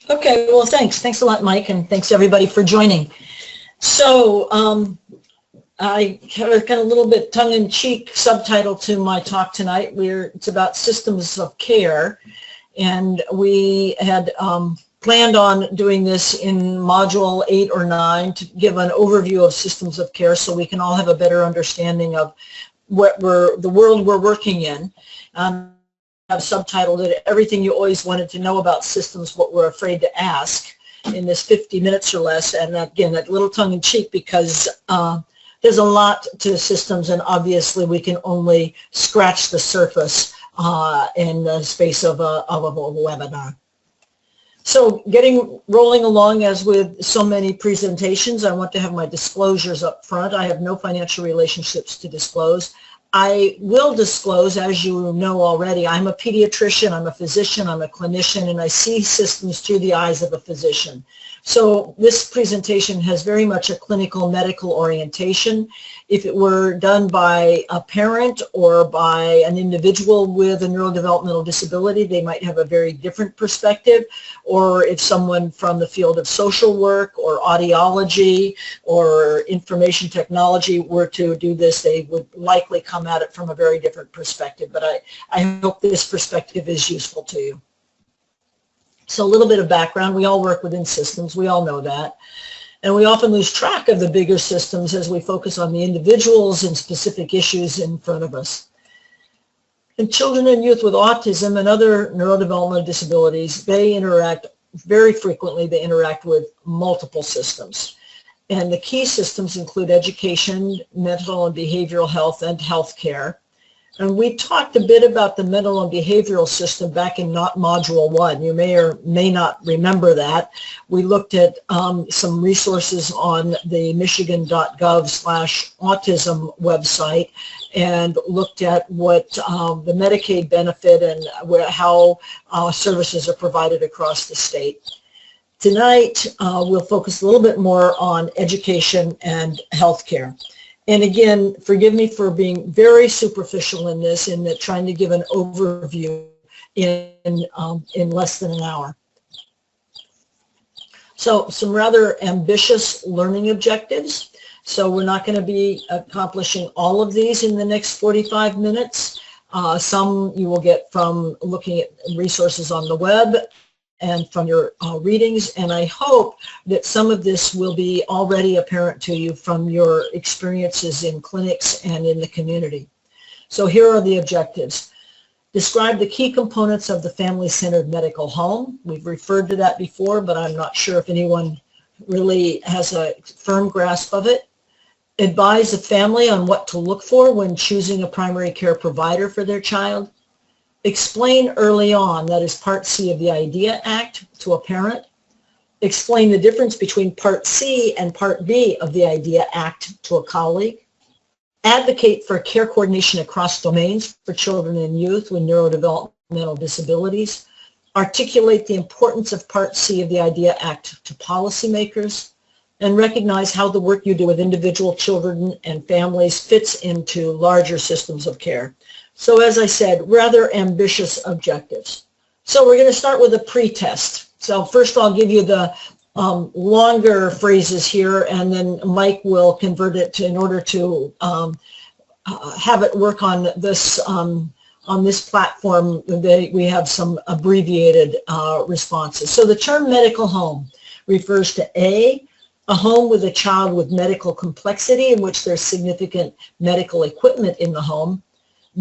Okay, well, thanks. Thanks a lot, Mike, and thanks everybody for joining. So I have a kind of little bit tongue-in-cheek subtitle to my talk tonight. It's about systems of care, and we had planned on doing this in module 8 or 9 to give an overview of systems of care so we can all have a better understanding of the world we're working in. I've subtitled it, Everything You Always Wanted to Know About Systems, What We're Afraid to Ask, in this 50 minutes or less. And again, that little tongue-in-cheek because there's a lot to systems, and obviously we can only scratch the surface in the space of a webinar. So rolling along, as with so many presentations, I want to have my disclosures up front. I have no financial relationships to disclose. I will disclose, as you know already, I'm a pediatrician, I'm a physician, I'm a clinician, and I see systems through the eyes of a physician. So this presentation has very much a clinical medical orientation. If it were done by a parent or by an individual with a neurodevelopmental disability, they might have a very different perspective. Or if someone from the field of social work or audiology or information technology were to do this, they would likely come at it from a very different perspective. But I hope this perspective is useful to you. So a little bit of background. We all work within systems. We all know that. And we often lose track of the bigger systems as we focus on the individuals and specific issues in front of us. And children and youth with autism and other neurodevelopmental disabilities, they interact very frequently. They interact with multiple systems. And the key systems include education, mental and behavioral health, and healthcare. And we talked a bit about the mental and behavioral system back in module 1. You may or may not remember that. We looked at some resources on the michigan.gov/autism website and looked at what the Medicaid benefit and how services are provided across the state. Tonight, we'll focus a little bit more on education and healthcare. And again, forgive me for being very superficial in this, in that trying to give an overview in less than an hour. So some rather ambitious learning objectives. So we're not going to be accomplishing all of these in the next 45 minutes. Some you will get from looking at resources on the web and from your readings, and I hope that some of this will be already apparent to you from your experiences in clinics and in the community. So here are the objectives. Describe the key components of the family-centered medical home. We've referred to that before, but I'm not sure if anyone really has a firm grasp of it. Advise the family on what to look for when choosing a primary care provider for their child. Explain early on, that is Part C of the IDEA Act, to a parent. Explain the difference between Part C and Part B of the IDEA Act to a colleague. Advocate for care coordination across domains for children and youth with neurodevelopmental disabilities. Articulate the importance of Part C of the IDEA Act to policymakers. And recognize how the work you do with individual children and families fits into larger systems of care. So as I said, rather ambitious objectives. So we're going to start with a pretest. So first I'll give you the longer phrases here, and then Mike will convert it to, in order to have it work on this platform, we have some abbreviated responses. So the term medical home refers to a home with a child with medical complexity in which there's significant medical equipment in the home.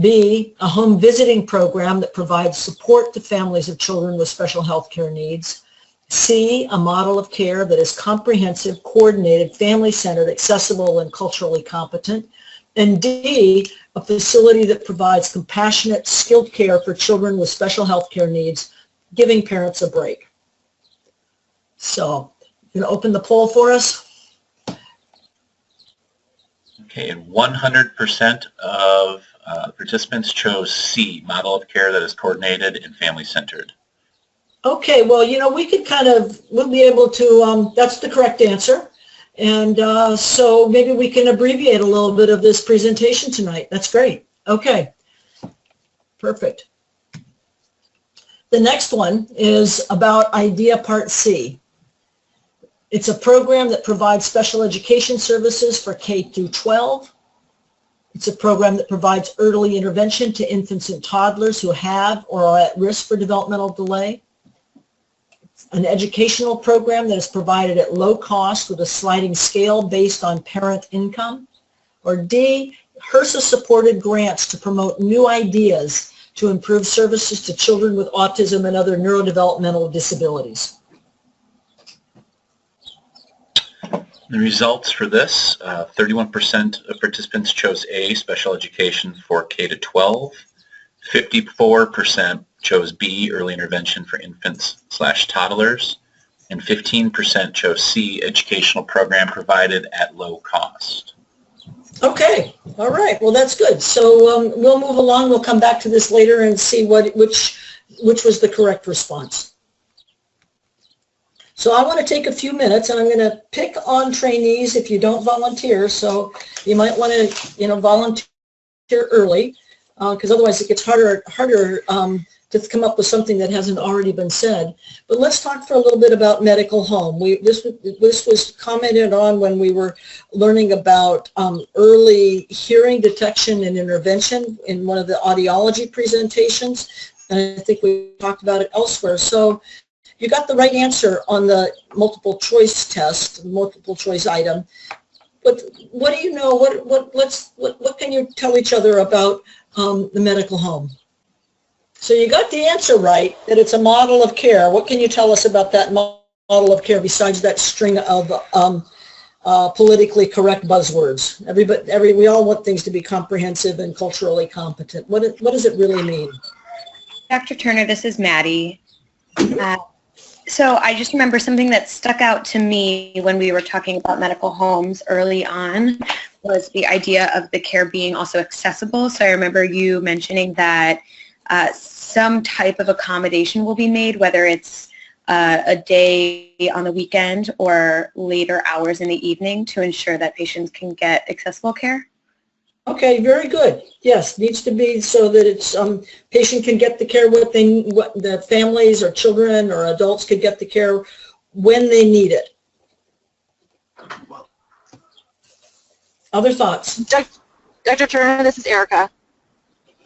B, a home visiting program that provides support to families of children with special health care needs. C, a model of care that is comprehensive, coordinated, family-centered, accessible, and culturally competent. And D, a facility that provides compassionate, skilled care for children with special health care needs, giving parents a break. So, you going to open the poll for us? Okay, and 100% of participants chose C, model of care that is coordinated and family-centered. Okay, well, you know, we could we'll be able to, that's the correct answer. And so maybe we can abbreviate a little bit of this presentation tonight. That's great. Okay, perfect. The next one is about IDEA Part C. It's a program that provides special education services for K through 12. It's a program that provides early intervention to infants and toddlers who have or are at risk for developmental delay. An educational program that is provided at low cost with a sliding scale based on parent income. Or D, HRSA-supported grants to promote new ideas to improve services to children with autism and other neurodevelopmental disabilities. The results for this, 31% of participants chose A, special education for K to 12. 54% chose B, early intervention for infants/toddlers. And 15% chose C, educational program provided at low cost. Okay, all right, well that's good. So we'll move along, we'll come back to this later and see which was the correct response. So I want to take a few minutes and I'm going to pick on trainees if you don't volunteer, so you might want to volunteer early because otherwise it gets harder to come up with something that hasn't already been said. But let's talk for a little bit about medical home. This was commented on when we were learning about early hearing detection and intervention in one of the audiology presentations, and I think we talked about it elsewhere. So you got the right answer on the multiple choice test, multiple choice item. But what do you know? What can you tell each other about the medical home? So you got the answer right, that it's a model of care. What can you tell us about that model of care besides that string of politically correct buzzwords? We all want things to be comprehensive and culturally competent. What does it really mean? Dr. Turner, this is Maddie. So I just remember something that stuck out to me when we were talking about medical homes early on was the idea of the care being also accessible. So I remember you mentioning that some type of accommodation will be made, whether it's a day on the weekend or later hours in the evening to ensure that patients can get accessible care. Okay, very good. Yes, needs to be so that it's patient can get the care what the families or children or adults could get the care when they need it. Other thoughts? Dr. Turner, this is Erica.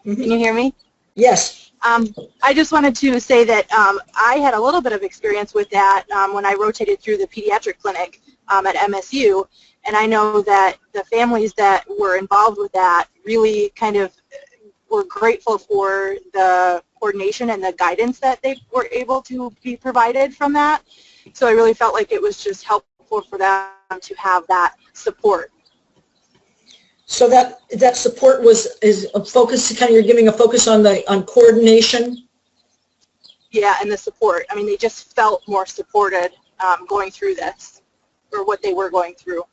Mm-hmm. Can you hear me? Yes. I just wanted to say that I had a little bit of experience with that when I rotated through the pediatric clinic at MSU, and I know that the families that were involved with that really kind of were grateful for the coordination and the guidance that they were able to be provided from that. So I really felt like it was just helpful for them to have that support. So that support is a focus, kind of you're giving a focus on coordination? Yeah, and the support. I mean, they just felt more supported going through this, or what they were going through.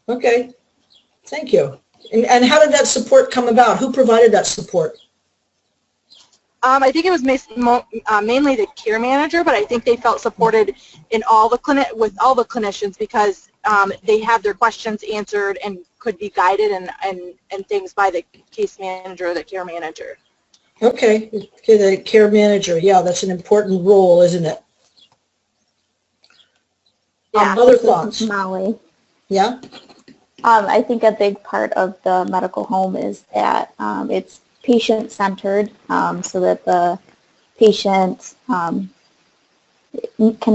Okay, thank you. And how did that support come about? Who provided that support? I think it was mainly the care manager, but I think they felt supported in all the with all the clinicians because they had their questions answered and could be guided and things by the case manager or the care manager. Okay, the care manager. Yeah, that's an important role, isn't it? Yeah. Other thoughts? Molly. Yeah? I think a big part of the medical home is that it's patient-centered so that the patient can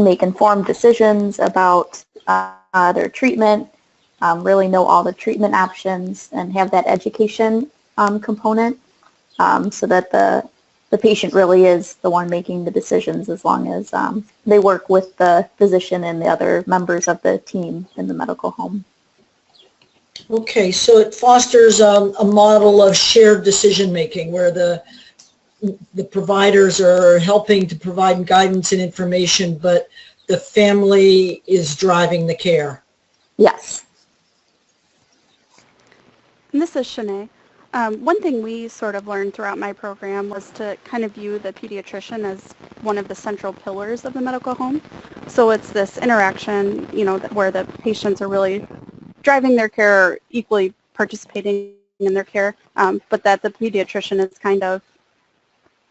make informed decisions about their treatment, really know all the treatment options, and have that education component so that the patient really is the one making the decisions as long as they work with the physician and the other members of the team in the medical home. Okay, so it fosters a model of shared decision-making where the providers are helping to provide guidance and information, but the family is driving the care. Yes. And this is Shanae. One thing we sort of learned throughout my program was to kind of view the pediatrician as one of the central pillars of the medical home. So it's this interaction, where the patients are really driving their care, or equally participating in their care, but that the pediatrician is kind of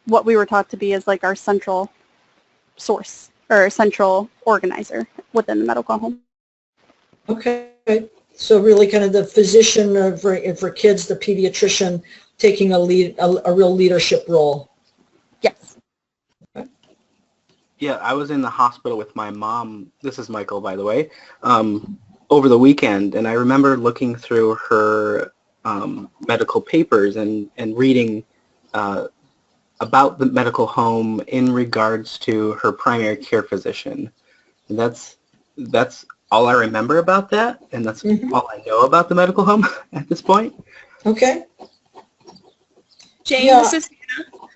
what we were taught to be as like our central source or central organizer within the medical home. Okay. So really kind of the physician for kids, the pediatrician taking a real leadership role. Yes. Yeah, I was in the hospital with my mom. This is Michael, by the way, over the weekend, and I remember looking through her medical papers and reading about the medical home in regards to her primary care physician. And that's all I remember about that, and that's all I know about the medical home at this point. Okay. Jane, Yeah. this is Hannah.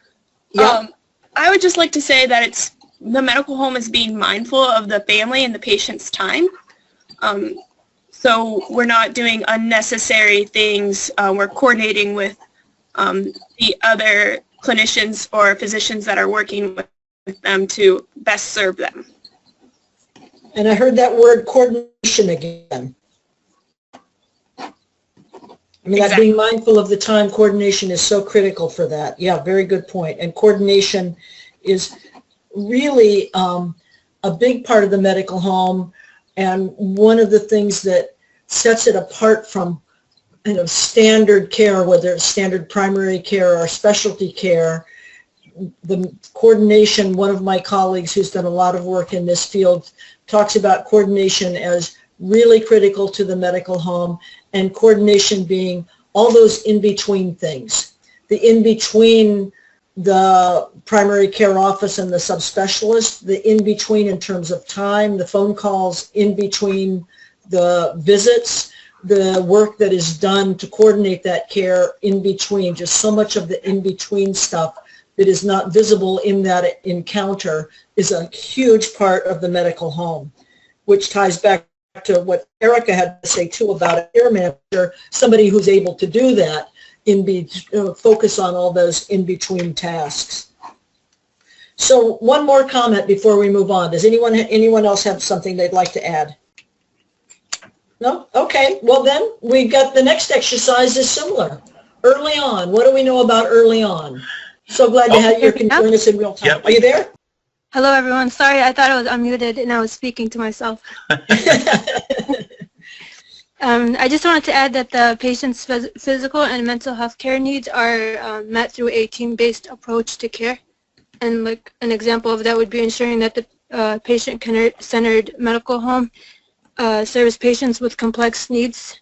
Yeah. I would just like to say that the medical home is being mindful of the family and the patient's time. So we're not doing unnecessary things. We're coordinating with the other clinicians or physicians that are working with them to best serve them. And I heard that word coordination again. I mean, that being mindful of the time, coordination is so critical for that. Yeah, very good point. And coordination is really a big part of the medical home, and one of the things that sets it apart from standard care, whether it's standard primary care or specialty care. The coordination, one of my colleagues who's done a lot of work in this field talks about coordination as really critical to the medical home, and coordination being all those in-between things. The in-between the primary care office and the subspecialist, the in-between in terms of time, the phone calls, in-between the visits, the work that is done to coordinate that care in between, just so much of the in-between stuff that is not visible in that encounter is a huge part of the medical home, which ties back to what Erica had to say too about a care manager, somebody who's able to do that, focus on all those in-between tasks. So one more comment before we move on. Does anyone else have something they'd like to add? No? Okay. Well then, we've got the next exercise is similar. Early on. What do we know about early on? So glad to have you join us in real time. Yep. Are you there? Hello, everyone. Sorry, I thought I was unmuted and I was speaking to myself. I just wanted to add that the patient's physical and mental health care needs are met through a team-based approach to care. And like an example of that would be ensuring that the patient-centered medical home serves patients with complex needs.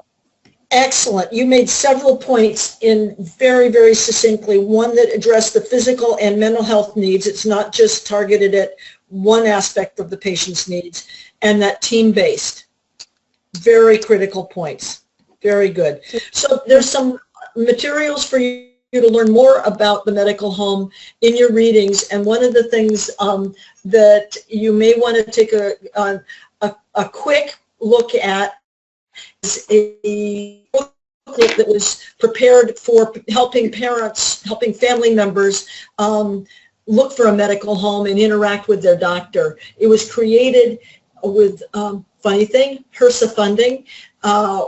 Excellent. You made several points in very, very succinctly. One that addressed the physical and mental health needs. It's not just targeted at one aspect of the patient's needs, and that team-based. Very critical points. Very good. So there's some materials for you to learn more about the medical home in your readings, and one of the things that you may want to take a quick look at is a booklet that was prepared for helping parents, helping family members look for a medical home and interact with their doctor. It was created with, funny thing, HRSA funding,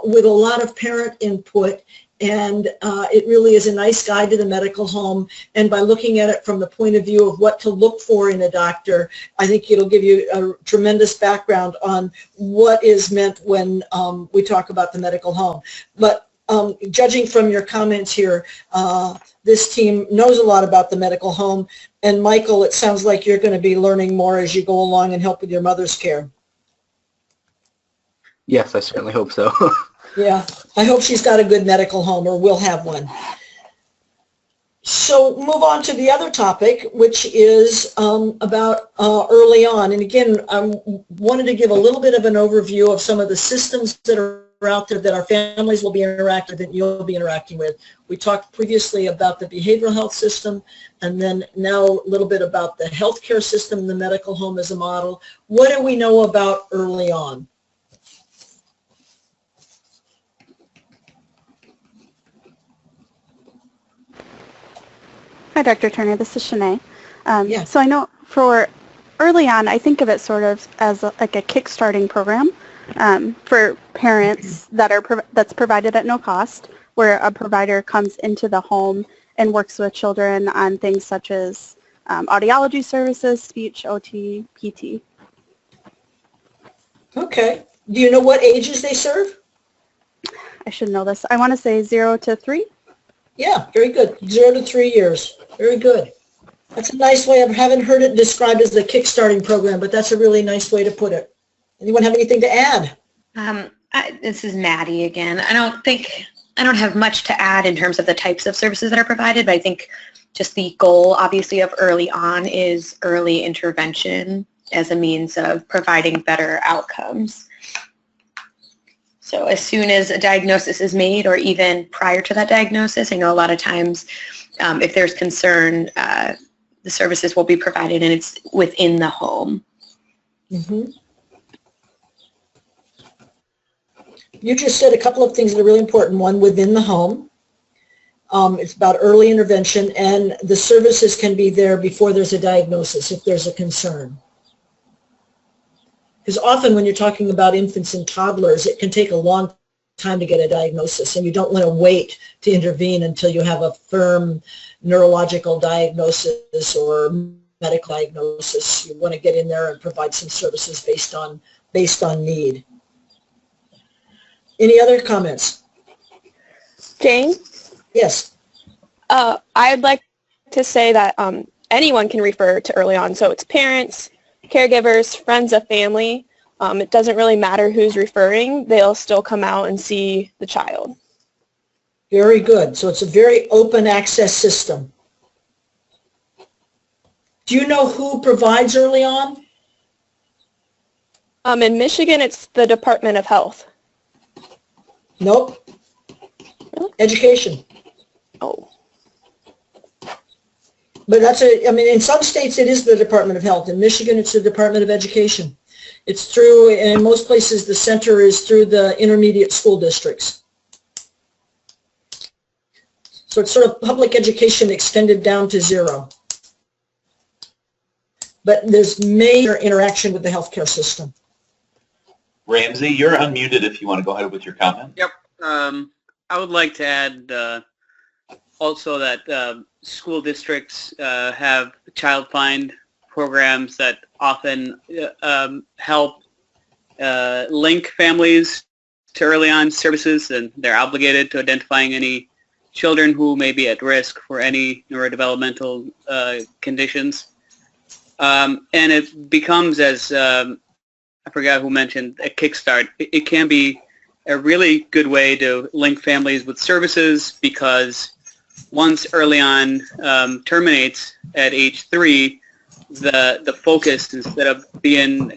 with a lot of parent input, and it really is a nice guide to the medical home. And by looking at it from the point of view of what to look for in a doctor, I think it'll give you a tremendous background on what is meant when we talk about the medical home. But judging from your comments here, this team knows a lot about the medical home. And Michael, it sounds like you're going to be learning more as you go along and help with your mother's care. Yes, I certainly hope so. Yeah, I hope she's got a good medical home, or will have one. So move on to the other topic, which is about early on. And again, I wanted to give a little bit of an overview of some of the systems that are out there that our families will be interacting with, that you'll be interacting with. We talked previously about the behavioral health system, and then now a little bit about the healthcare system, the medical home as a model. What do we know about early on? Hi, Dr. Turner. This is Shanae. Yeah. So I know for early on, I think of it sort of as like a kickstarting program for parents that that's provided at no cost, where a provider comes into the home and works with children on things such as audiology services, speech, OT, PT. Okay. Do you know what ages they serve? I should know this. I want to say 0 to 3. Yeah, very good. 0 to 3 years. Very good. That's a nice way. I haven't heard it described as the kickstarting program, but that's a really nice way to put it. Anyone have anything to add? This is Maddie again. I don't have much to add in terms of the types of services that are provided, but I think just the goal, obviously, of early on is early intervention as a means of providing better outcomes. So as soon as a diagnosis is made, or even prior to that diagnosis, I know a lot of times if there's concern, the services will be provided and it's within the home. Mm-hmm. You just said a couple of things that are really important. One, within the home. It's about early intervention, and the services can be there before there's a diagnosis if there's a concern. Because often when you're talking about infants and toddlers, it can take a long time to get a diagnosis, and you don't want to wait to intervene until you have a firm neurological diagnosis or medical diagnosis. You want to get in there and provide some services based on need. Any other comments? Jane? Yes. I'd like to say that anyone can refer to early on. So it's parents, caregivers, friends of family. It doesn't really matter who's referring. They'll still come out and see the child. Very good. So it's a very open access system. Do you know who provides early on? In Michigan, it's the Department of Health. Nope. Really? Education. Oh. But that's in some states it is the Department of Health. In Michigan, it's the Department of Education. It's through, and in most places, the center is through the intermediate school districts. So it's sort of public education extended down to 0. But there's major interaction with the healthcare system. Ramsey, you're unmuted if you want to go ahead with your comment. Yep. I would like to add also that school districts have child find programs that often help link families to early on services, and they're obligated to identifying any children who may be at risk for any neurodevelopmental conditions. And it becomes, as I forgot who mentioned, a kickstart. It can be a really good way to link families with services, because once early on terminates at age 3, the focus, instead of being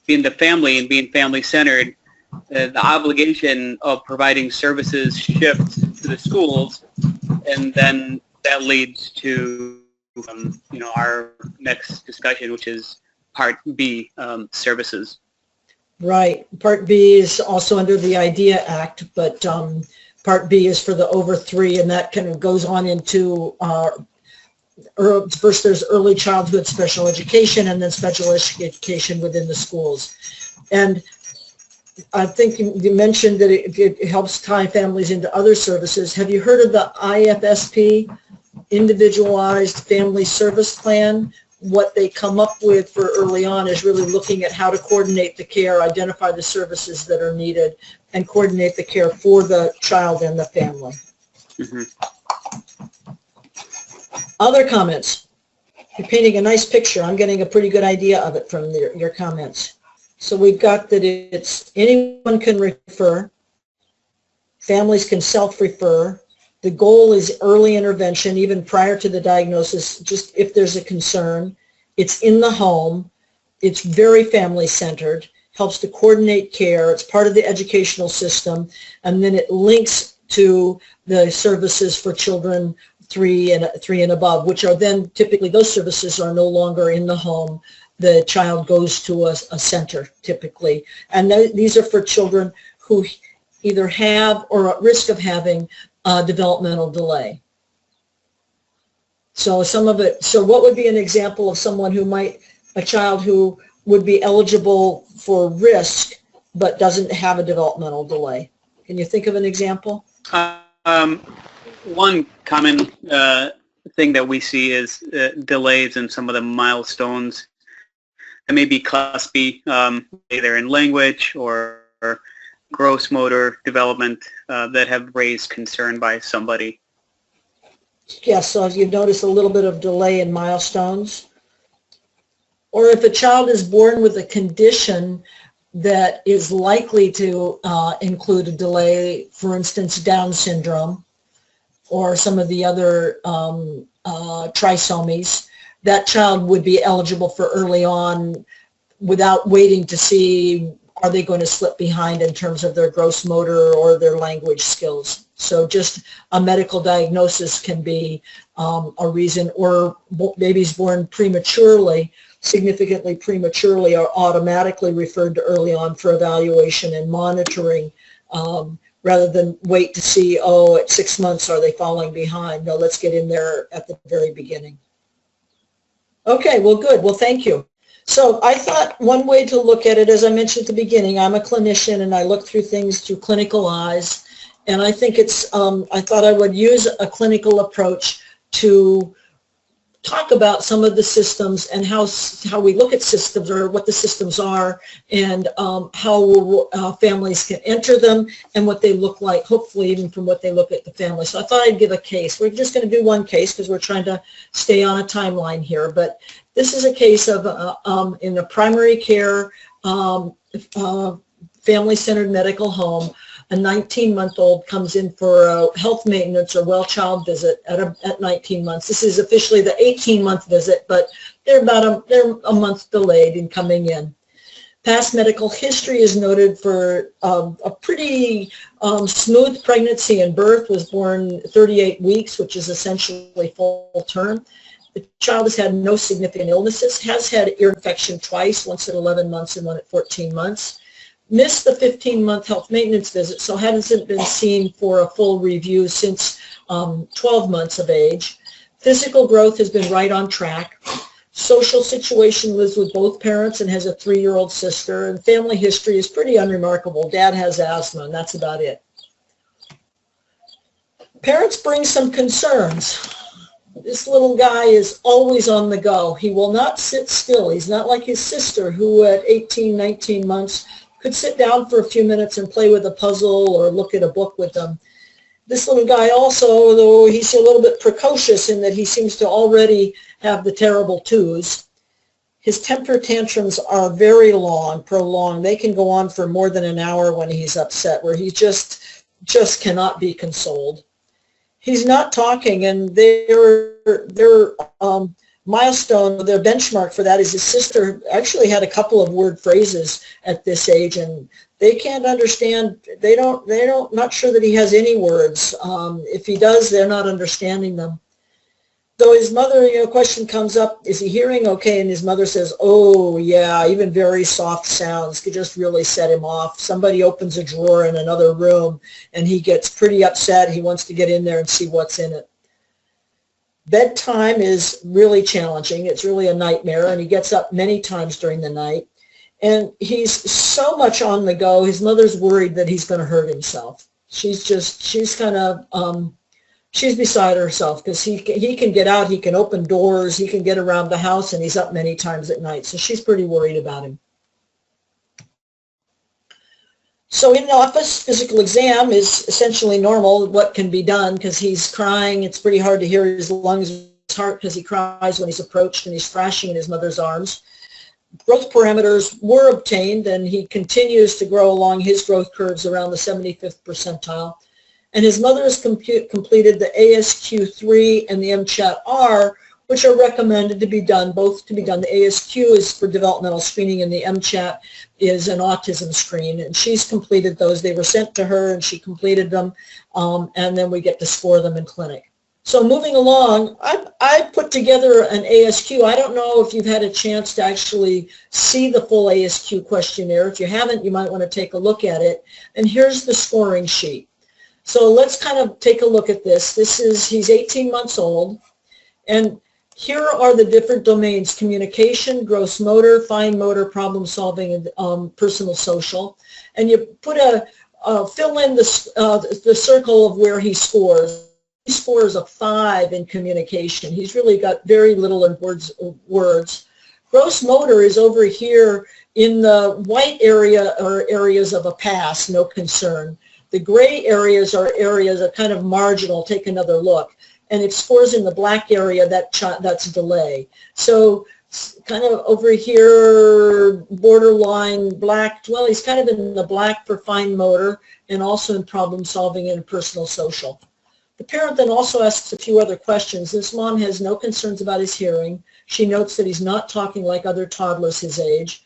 being the family and being family-centered, the obligation of providing services shifts to the schools, and then that leads to our next discussion, which is Part B, services. Right. Part B is also under the IDEA Act, but Part B is for the over 3, and that kind of goes on into first there's early childhood special education, and then special education within the schools. And I think you mentioned that it helps tie families into other services. Have you heard of the IFSP, Individualized Family Service Plan? What they come up with for early on is really looking at how to coordinate the care, identify the services that are needed, and coordinate the care for the child and the family. Mm-hmm. Other comments? You're painting a nice picture. I'm getting a pretty good idea of it from your comments. So we've got that it's anyone can refer, families can self-refer. The goal is early intervention, even prior to the diagnosis, just if there's a concern. It's in the home. It's very family-centered, helps to coordinate care. It's part of the educational system, and then it links to the services for children 3 and above, which are then typically, those services are no longer in the home. The child goes to a center typically, and these are for children who either have or are at risk of having developmental delay. So what would be an example of someone who a child who would be eligible for risk but doesn't have a developmental delay? Can you think of an example? One common thing that we see is delays in some of the milestones that may be cuspy, either in language or gross motor development that have raised concern by somebody. Yes, so if you've noticed a little bit of delay in milestones, or if a child is born with a condition that is likely to include a delay, for instance, Down syndrome, or some of the other trisomies, that child would be eligible for early on without waiting to see are they going to slip behind in terms of their gross motor or their language skills. So just a medical diagnosis can be a reason, or babies born prematurely, significantly prematurely, are automatically referred to early on for evaluation and monitoring, rather than wait to see, oh, at 6 months are they falling behind. No, let's get in there at the very beginning. Okay, well, good. Well, thank you. So I thought one way to look at it, as I mentioned at the beginning, I'm a clinician and I look through things through clinical eyes. And I think it's, I thought I would use a clinical approach to talk about some of the systems and how we look at systems, or what the systems are, and how families can enter them and what they look like, hopefully even from what they look at the family. So I thought I'd give a case. We're just going to do one case because we're trying to stay on a timeline here. But this is a case of in a primary care family-centered medical home. A 19-month-old comes in for a health maintenance or well child visit at 19 months. This is officially the 18-month visit, but they're a month delayed in coming in. Past medical history is noted for a pretty smooth pregnancy and birth. Was born 38 weeks, which is essentially full term. The child has had no significant illnesses, has had ear infection twice, once at 11 months and one at 14 months. Missed the 15-month health maintenance visit, so hasn't been seen for a full review since 12 months of age. Physical growth has been right on track. Social situation, lives with both parents and has a 3-year-old sister. And family history is pretty unremarkable. Dad has asthma, and that's about it. Parents bring some concerns. This little guy is always on the go. He will not sit still. He's not like his sister, who at 18, 19 months could sit down for a few minutes and play with a puzzle or look at a book with them. This little guy also, though he's a little bit precocious in that he seems to already have the terrible twos, his temper tantrums are very long, prolonged. They can go on for more than an hour when he's upset, where he just cannot be consoled. He's not talking, and their milestone, their benchmark for that is his sister actually had a couple of word phrases at this age, and they can't understand. They don't, not sure that he has any words. If he does, they're not understanding them. Though his mother, question comes up, is he hearing okay? And his mother says, oh yeah, even very soft sounds could just really set him off. Somebody opens a drawer in another room and he gets pretty upset. He wants to get in there and see what's in it. Bedtime is really challenging. It's really a nightmare, and he gets up many times during the night. And he's so much on the go, his mother's worried that he's going to hurt himself. She's kind of, she's beside herself, because he can get out, he can open doors, he can get around the house, and he's up many times at night. So she's pretty worried about him. So in the office, physical exam is essentially normal, what can be done, because he's crying. It's pretty hard to hear his lungs, his heart, because he cries when he's approached, and he's thrashing in his mother's arms. Growth parameters were obtained, and he continues to grow along his growth curves around the 75th percentile. And his mother has completed the ASQ3 and the MCHAT-R, which are recommended to be done, both to be done. The ASQ is for developmental screening, and the MCHAT is an autism screen. And she's completed those. They were sent to her, and she completed them, and then we get to score them in clinic. So moving along, I put together an ASQ. I don't know if you've had a chance to actually see the full ASQ questionnaire. If you haven't, you might want to take a look at it. And here's the scoring sheet. So let's kind of take a look at this. He's 18 months old, and here are the different domains: communication, gross motor, fine motor, problem solving, and personal social. And you put fill in the circle of where he scores. scores a 5 in communication. He's really got very little in words. Gross motor is over here in the white area, or areas of a pass, no concern. The gray areas are areas that are kind of marginal, take another look. And if scores in the black area, that's delay. So kind of over here, borderline black, well, he's kind of in the black for fine motor and also in problem solving and personal social. The parent then also asks a few other questions. This mom has no concerns about his hearing. She notes that he's not talking like other toddlers his age.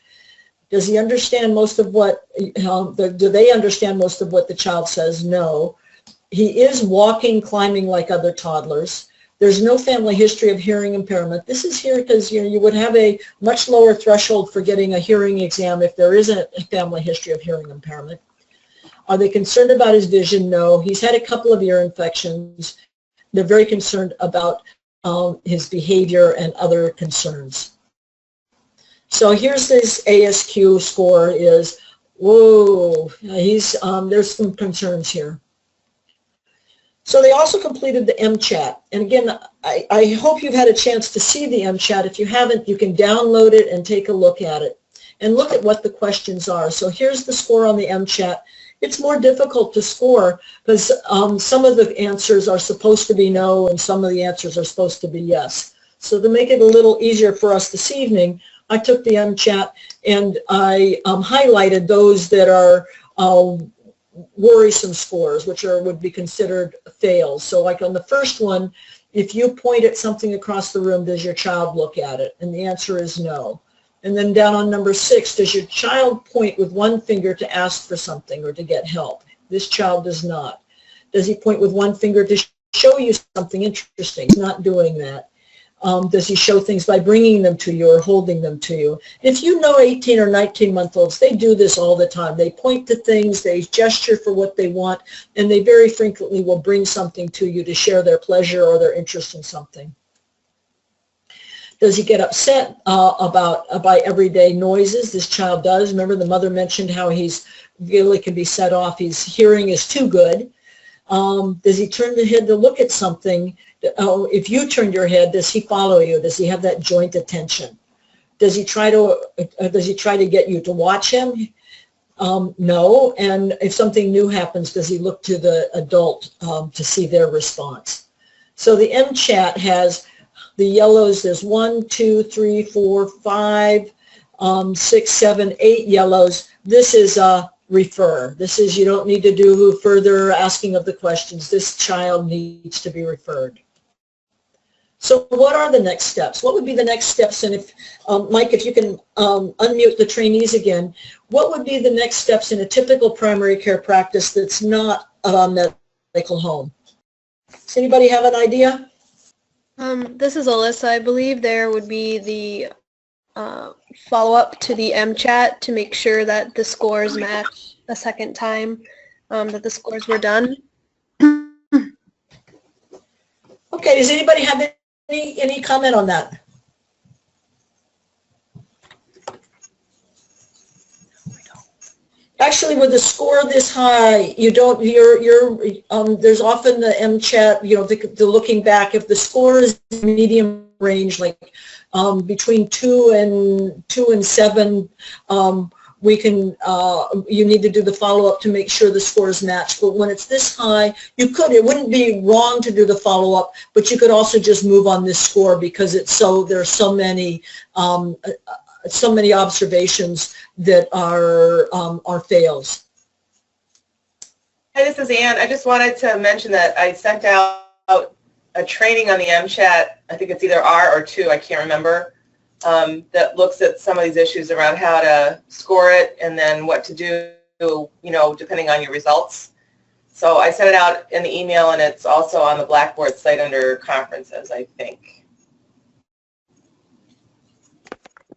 Does he understand most of what, do they understand most of what the child says? No. He is walking, climbing like other toddlers. There's no family history of hearing impairment. This is here because you would have a much lower threshold for getting a hearing exam if there isn't a family history of hearing impairment. Are they concerned about his vision? No. He's had a couple of ear infections. They're very concerned about his behavior and other concerns. So here's his ASQ score is, whoa, there's some concerns here. So they also completed the MChat. And again, I hope you've had a chance to see the MChat. If you haven't, you can download it and take a look at it and look at what the questions are. So here's the score on the MChat. It's more difficult to score because some of the answers are supposed to be no and some of the answers are supposed to be yes. So to make it a little easier for us this evening, I took the MChat and I highlighted those that are worrisome scores, which would be considered fails. So like on the first one, if you point at something across the room, does your child look at it? And the answer is no. And then down on number 6, does your child point with one finger to ask for something or to get help? This child does not. Does he point with one finger to show you something interesting? He's not doing that. Does he show things by bringing them to you or holding them to you? If you know 18 or 19-month-olds, they do this all the time. They point to things, they gesture for what they want, and they very frequently will bring something to you to share their pleasure or their interest in something. Does he get upset by everyday noises? This child does. Remember the mother mentioned how he's really can be set off. His hearing is too good. Does he turn the head to look at something? If you turn your head, does he follow you? Does he have that joint attention? Does he try to get you to watch him? No. And if something new happens, does he look to the adult to see their response? So the MChat has the yellows. There's 1, 2, 3, 4, 5, 6, 7, 8 yellows. This is refer. This is you don't need to do further asking of the questions. This child needs to be referred. So what are the next steps? What would be the next steps? And if, Mike, if you can unmute the trainees again, what would be the next steps in a typical primary care practice that's not a medical home? Does anybody have an idea? This is Alyssa. I believe there would be the follow-up to the MChat to make sure that the scores match a second time that the scores were done. Okay, does anybody have any comment on that? Actually, with a score this high, you don't. There's often the MChat. The looking back. If the score is medium range, like between 2 and 7, we can. You need to do the follow-up to make sure the scores match. But when it's this high, it wouldn't be wrong to do the follow-up, but you could also just move on this score because there's so many observations that are fails. Hi, this is Ann. I just wanted to mention that I sent out a training on the MChat. I think it's either R or 2, I can't remember, that looks at some of these issues around how to score it and then what to do, depending on your results. So I sent it out in the email, and it's also on the Blackboard site under conferences, I think.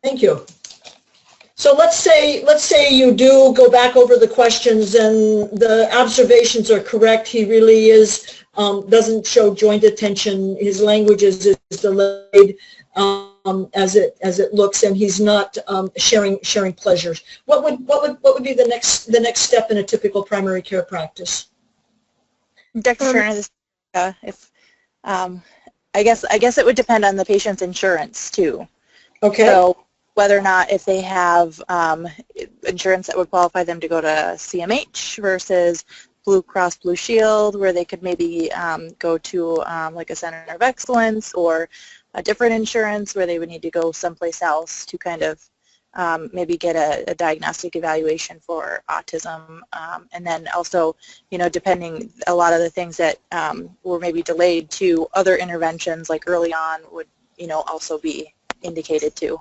Thank you. So let's say you do go back over the questions and the observations are correct. He really doesn't show joint attention. His language is delayed as it looks, and he's not sharing pleasures. What would be the next step in a typical primary care practice? Dr. Turner, I guess it would depend on the patient's insurance too. Okay. So whether or not if they have insurance that would qualify them to go to CMH versus Blue Cross Blue Shield, where they could maybe go to like a Center of Excellence, or a different insurance where they would need to go someplace else to kind of maybe get a diagnostic evaluation for autism. And then also, you know, depending, a lot of the things that were maybe delayed to other interventions like early on would, you know, also be indicated too.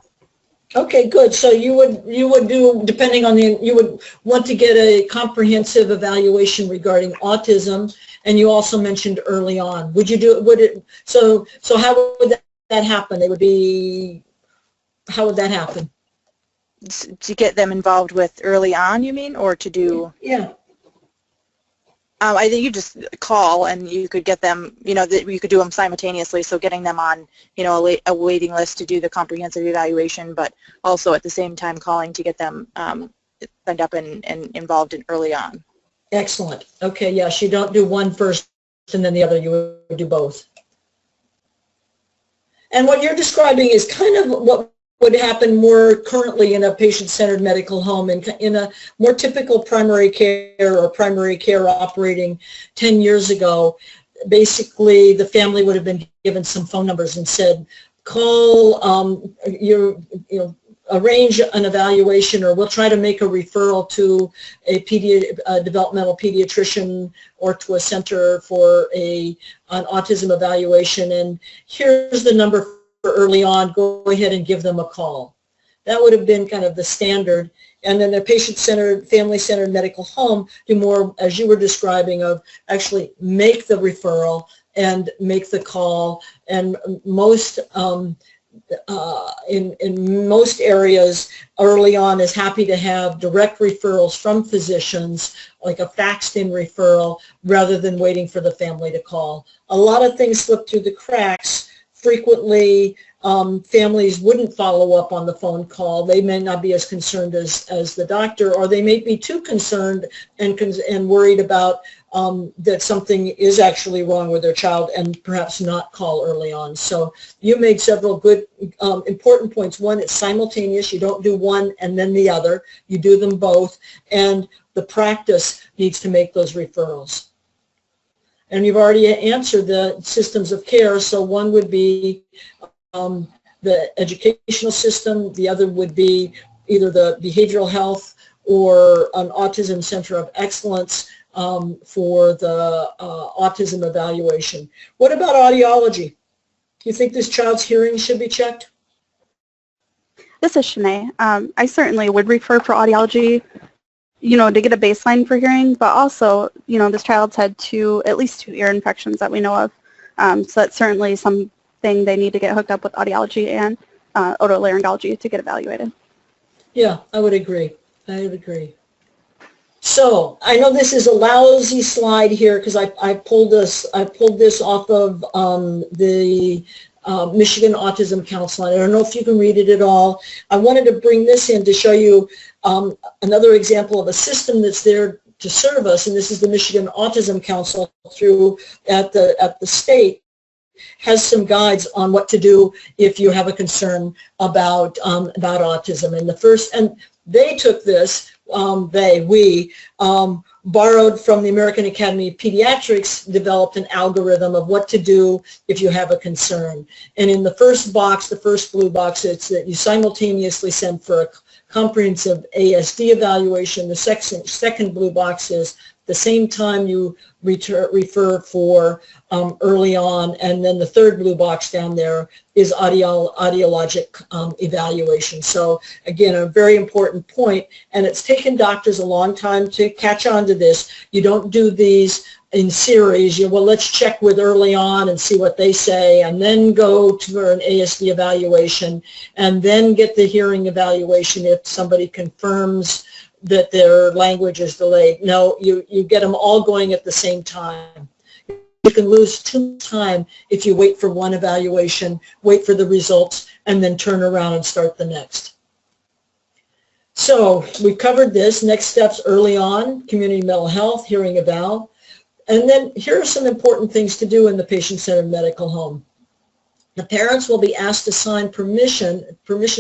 Okay, good. So you would do, depending on you would want to get a comprehensive evaluation regarding autism, and you also mentioned early on. Would you do, so how would that happen? How would that happen? To get them involved with early on, you mean, or to do? Yeah. I think you just call and you could get them, you know, you could do them simultaneously, so getting them on, you know, a waiting list to do the comprehensive evaluation, but also at the same time calling to get them signed up and involved in early on. Excellent. Okay, yes, you don't do one first and then the other, you would do both. And what you're describing is kind of what would happen more currently in a patient-centered medical home. In a more typical primary care or primary care operating 10 years ago, basically the family would have been given some phone numbers and said, call, arrange an evaluation, or we'll try to make a referral to a developmental pediatrician or to a center for an autism evaluation, and here's the number early on, go ahead and give them a call. That would have been kind of the standard. And then a patient-centered, family-centered medical home do more, as you were describing, of actually make the referral and make the call. And most, in most areas, early on is happy to have direct referrals from physicians, like a faxed-in referral, rather than waiting for the family to call. A lot of things slip through the cracks. Frequently, families wouldn't follow up on the phone call. They may not be as concerned as the doctor, or they may be too concerned and worried about that something is actually wrong with their child, and perhaps not call early on. So you made several good, important points. One, it's simultaneous. You don't do one and then the other. You do them both, and the practice needs to make those referrals. And you've already answered the systems of care. So one would be the educational system. The other would be either the behavioral health or an autism center of excellence for the autism evaluation. What about audiology? Do you think this child's hearing should be checked? This is Shanae. I certainly would refer for audiology, you know, to get a baseline for hearing, but also, you know, this child's had at least two ear infections that we know of. So that's certainly something they need to get hooked up with audiology and otolaryngology to get evaluated. Yeah, I would agree. I would agree. So I know this is a lousy slide here because I pulled this off of the Michigan Autism Council. I don't know if you can read it at all. I wanted to bring this in to show you another example of a system that's there to serve us, and this is the Michigan Autism Council through at the state, has some guides on what to do if you have a concern about autism. And they took this, we borrowed from the American Academy of Pediatrics, developed an algorithm of what to do if you have a concern. And in the first box, the first blue box, it's that you simultaneously send for a comprehensive ASD evaluation. The second blue box is the same time you refer for early on, and then the third blue box down there is audiologic evaluation. So again, a very important point, and it's taken doctors a long time to catch on to this. You don't do these in series. Well, let's check with early on and see what they say, and then go to an ASD evaluation, and then get the hearing evaluation if somebody confirms that their language is delayed. No, you get them all going at the same time. You can lose too much time if you wait for one evaluation, wait for the results, and then turn around and start the next. So we covered this. Next steps early on, community mental health, hearing eval. And then here are some important things to do in the patient-centered medical home. The parents will be asked to sign permission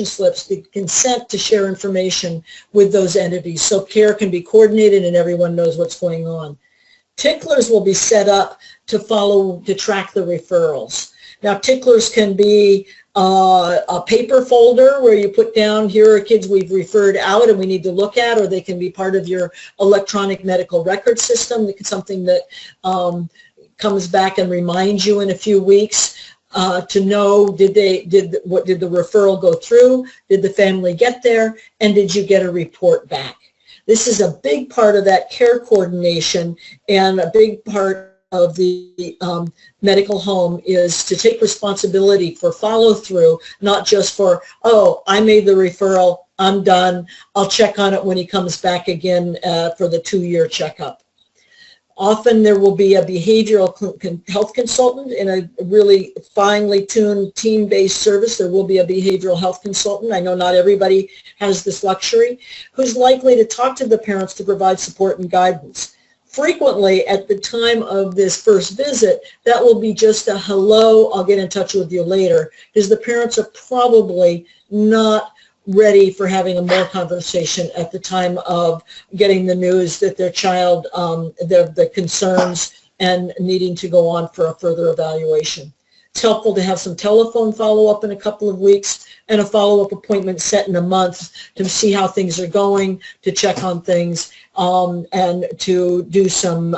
slips to consent to share information with those entities so care can be coordinated and everyone knows what's going on. Ticklers will be set up to track the referrals. Now, ticklers can be a paper folder where you put down, here are kids we've referred out and we need to look at, or they can be part of your electronic medical record system, something that comes back and reminds you in a few weeks to know, did the referral go through, did the family get there, and did you get a report back? This is a big part of that care coordination, and a big part of the medical home is to take responsibility for follow-through, not just for, oh, I made the referral, I'm done, I'll check on it when he comes back again for the 2-year checkup. Often there will be a behavioral health consultant in a really finely tuned team-based service. There will be a behavioral health consultant. I know not everybody has this luxury, who's likely to talk to the parents to provide support and guidance. Frequently, at the time of this first visit, that will be just a hello, I'll get in touch with you later, because the parents are probably not ready for having a more conversation at the time of getting the news that their child, the concerns, and needing to go on for a further evaluation. It's helpful to have some telephone follow-up in a couple of weeks and a follow-up appointment set in a month to see how things are going, to check on things, and to do some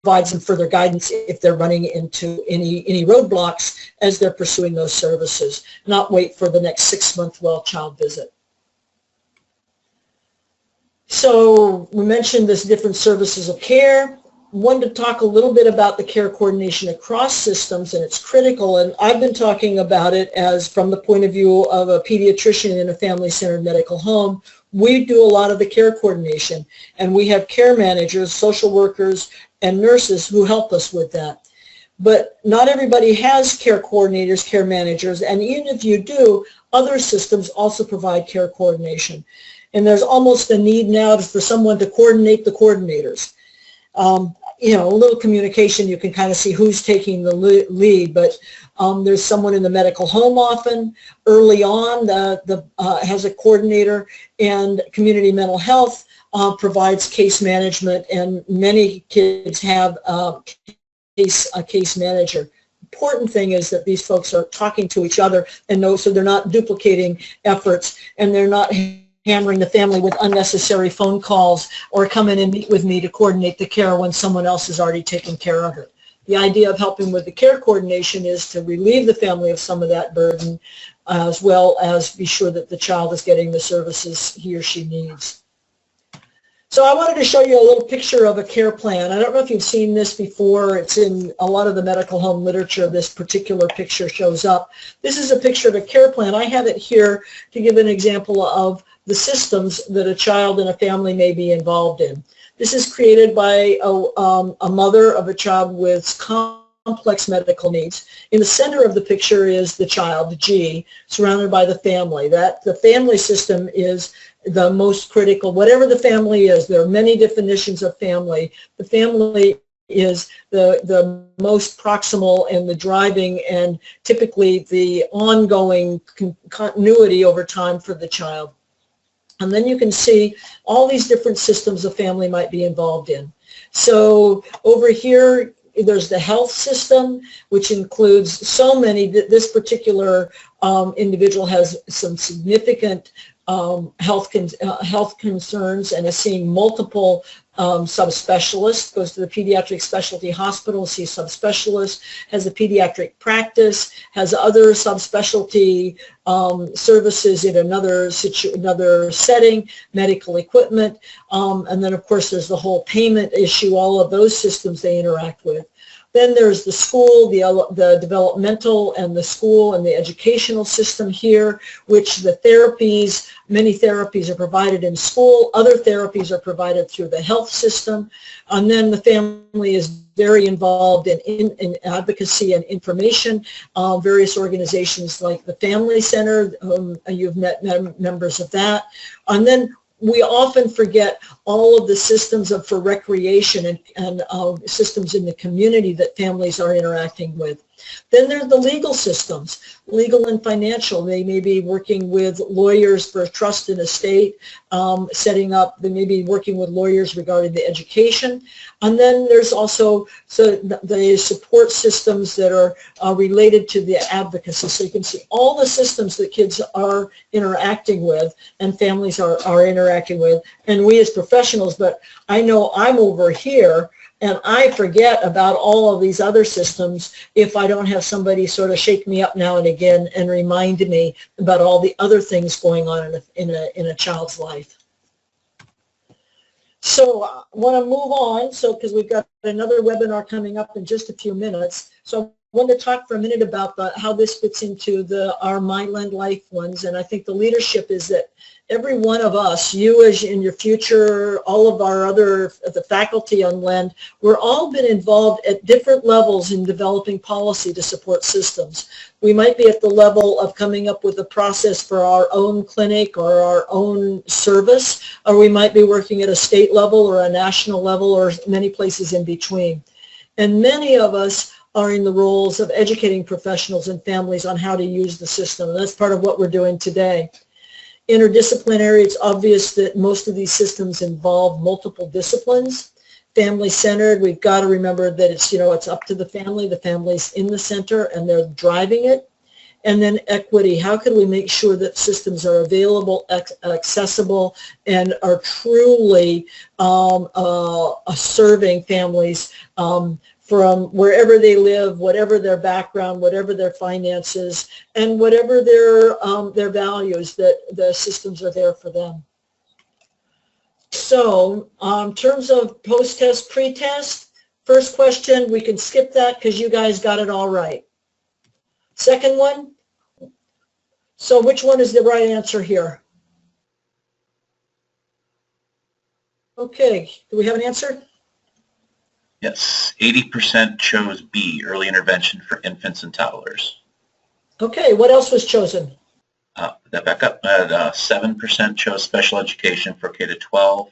provide some further guidance if they're running into any roadblocks as they're pursuing those services, not wait for the next 6-month well-child visit. So we mentioned this different services of care. Wanted to talk a little bit about the care coordination across systems, and it's critical, and I've been talking about it as from the point of view of a pediatrician in a family-centered medical home. We do a lot of the care coordination, and we have care managers, social workers, and nurses who help us with that. But not everybody has care coordinators, care managers, and even if you do, other systems also provide care coordination. And there's almost a need now for someone to coordinate the coordinators. You know, a little communication, you can kind of see who's taking the lead, but there's someone in the medical home often. Early on, has a coordinator, and community mental health provides case management, and many kids have a case manager. Important thing is that these folks are talking to each other and know, so they're not duplicating efforts, and they're not hammering the family with unnecessary phone calls or come in and meet with me to coordinate the care when someone else has already taken care of it. The idea of helping with the care coordination is to relieve the family of some of that burden, as well as be sure that the child is getting the services he or she needs. So I wanted to show you a little picture of a care plan. I don't know if you've seen this before. It's in a lot of the medical home literature. This particular picture shows up. This is a picture of a care plan. I have it here to give an example of the systems that a child and a family may be involved in. This is created by a mother of a child with complex medical needs. In the center of the picture is the child, G, surrounded by the family. The family system is the most critical. Whatever the family is, there are many definitions of family. The family is the most proximal and the driving and typically the ongoing continuity over time for the child. And then you can see all these different systems a family might be involved in. So over here, there's the health system, which includes so many. This particular individual has some significant health concerns and is seeing multiple subspecialists, goes to the pediatric specialty hospital, sees subspecialists, has a pediatric practice, has other subspecialty services in another setting, medical equipment, and then of course there's the whole payment issue, all of those systems they interact with. Then there's the school, the developmental and the school and the educational system here, which the therapies, many therapies are provided in school, other therapies are provided through the health system, and then the family is very involved in advocacy and information, various organizations like the Family Center, you've met members of that, and then we often forget all of the systems for recreation and systems in the community that families are interacting with. Then there's the legal systems, legal and financial. They may be working with lawyers for trust and estate, setting up, they may be working with lawyers regarding the education. And then there's also the support systems that are related to the advocacy. So you can see all the systems that kids are interacting with and families are interacting with, and we as professionals, but I know I'm over here and I forget about all of these other systems if I don't have somebody sort of shake me up now and again and remind me about all the other things going on in a child's life. So I want to move on, because we've got another webinar coming up in just a few minutes. So I want to talk for a minute about how this fits into our MyLend Life ones, and I think the leadership is that every one of us, you as in your future, all of our the faculty on Lend, we're all been involved at different levels in developing policy to support systems. We might be at the level of coming up with a process for our own clinic or our own service, or we might be working at a state level or a national level or many places in between. And many of us are in the roles of educating professionals and families on how to use the system. And that's part of what we're doing today. Interdisciplinary, it's obvious that most of these systems involve multiple disciplines. Family-centered, we've got to remember that it's up to the family's in the center and they're driving it. And then equity, how can we make sure that systems are available, accessible, and are truly serving families from wherever they live, whatever their background, whatever their finances, and whatever their values, that the systems are there for them. So in terms of post-test, pre-test, first question, we can skip that because you guys got it all right. Second one, so which one is the right answer here? Okay, do we have an answer? Yes, 80% chose B, early intervention for infants and toddlers. Okay, what else was chosen? That back up, 7% chose special education for K-12,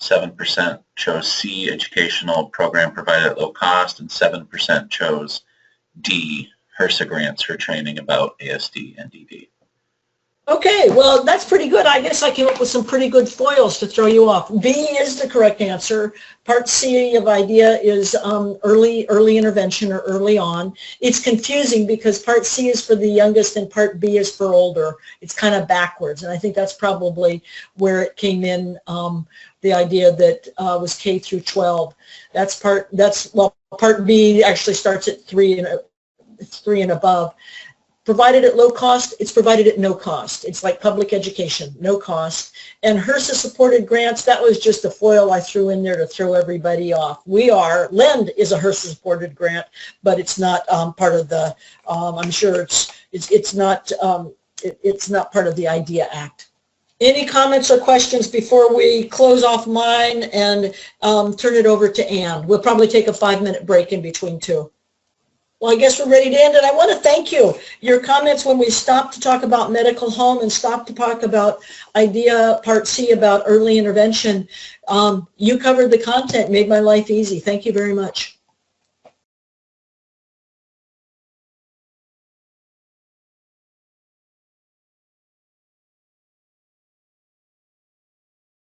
7% chose C, educational program provided at low cost, and 7% chose D, HRSA grants for training about ASD and DD. Okay, well, that's pretty good. I guess I came up with some pretty good foils to throw you off. B is the correct answer. Part C of IDEA is early intervention or early on. It's confusing because Part C is for the youngest and Part B is for older. It's kind of backwards, and I think that's probably where it came in, the idea that was K through 12. Part B actually starts at 3 and above. Provided at low cost, it's provided at no cost. It's like public education, no cost. And HRSA supported grants, that was just a foil I threw in there to throw everybody off. Lend is a HRSA supported grant, but it's not part of the, I'm sure it's not part of the IDEA Act. Any comments or questions before we close off mine and turn it over to Ann? We'll probably take a 5-minute break in between two. Well, I guess we're ready to end, and I want to thank you. Your comments when we stopped to talk about medical home and stopped to talk about IDEA Part C about early intervention, you covered the content, made my life easy. Thank you very much.